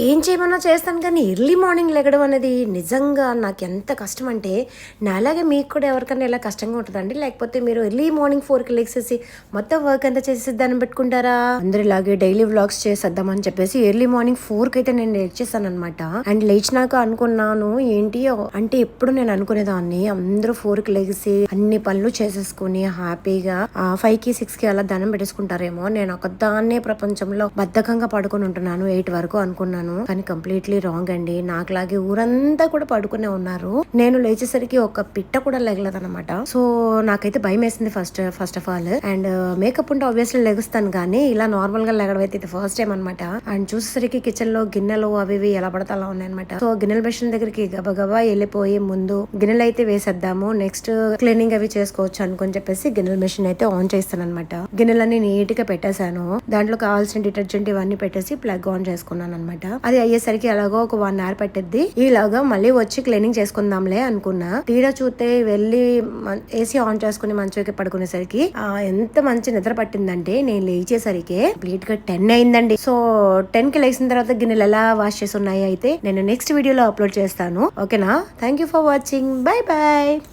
ఏం చేయమన్నా చేస్తాను కానీ ఎర్లీ మార్నింగ్ లెగడం అనేది నిజంగా నాకు ఎంత కష్టం అంటే నాలాగే మీకు కూడా ఎవరికైనా ఇలా కష్టంగా ఉంటుందండి? లేకపోతే మీరు ఎర్లీ మార్నింగ్ 4కి లెగ్సేసి మొత్తం వర్క్ అంతా చేసేసి దాన్ని పెట్టుకుంటారా? అందరూ ఇలాగే డైలీ వ్లాగ్స్ చేసేద్దామని చెప్పేసి ఎర్లీ మార్నింగ్ 4కి అయితే నేను లేచేసాను అనమాట. అండ్ లేచినాక అనుకున్నాను ఏంటి అంటే ఎప్పుడు నేను అనుకునేదాన్ని అందరూ 4కి లెగిసి అన్ని పనులు చేసేసుకుని హ్యాపీగా 5కి 6కి అలా దండం పెట్టేసుకుంటారేమో. నేను ఒకదాన్నే ప్రపంచంలో బద్ధకంగా పడుకొని ఉంటున్నాను 8 వరకు అనుకున్నాను. కానీ కంప్లీట్లీ రాంగ్ అండి. నాకులాగే ఊరంతా కూడా పడుకునే ఉన్నారు. నేను లేచేసరికి ఒక పిట్ట కూడా లేగలేదన్నమాట. సో నాకైతే భయం వేసింది first of all. And makeup ఉంటే ఆబ్వియస్లీ లెగుస్తాను కానీ ఇలా నార్మల్ గా లెగడం అయితే ఇది ఫస్ట్ టైం అనమాట. అండ్ చూసేసరికి కిచెన్ లో గిన్నెలు అవి ఎలా పడితే అలా ఉన్నాయన్నమాట. సో గిన్నెల మెషిన్ దగ్గరికి గబగబా వెళ్ళిపోయి ముందు గిన్నెలు అయితే వేసేద్దాము, నెక్స్ట్ క్లీనింగ్ అవి చేసుకోవచ్చు అనుకుని చెప్పేసి గిన్నెల మెషిన్ అయితే ఆన్ చేస్తాను అనమాట. గిన్నెలన్నీ నీట్ గా పెట్టేశాను. దాంట్లో కావాల్సిన డిటర్జెంట్ ఇవన్నీ పెట్టేసి ప్లగ్ ఆన్ చేసుకున్నాను అనమాట. అది అయ్యేసరికి అలాగో ఒక 1 hour పట్టిద్ది. ఈలాగా మళ్ళీ వచ్చి క్లీనింగ్ చేసుకుందాంలే అనుకున్నా. తీరా చూస్తే వెళ్ళి ఏసీ ఆన్ చేసుకుని మంచిగా పడుకునేసరికి ఎంత మంచి నిద్ర పట్టిందంటే నేను లేచేసరికి కంప్లీట్ గా 10 అయిందండి. సో 10కి లేచిన తర్వాత గిన్నెలు ఎలా వాష్ చేసి ఉన్నాయి అయితే నేను నెక్స్ట్ వీడియోలో అప్లోడ్ చేస్తాను. ఓకేనా? Thank you for watching. Bye bye.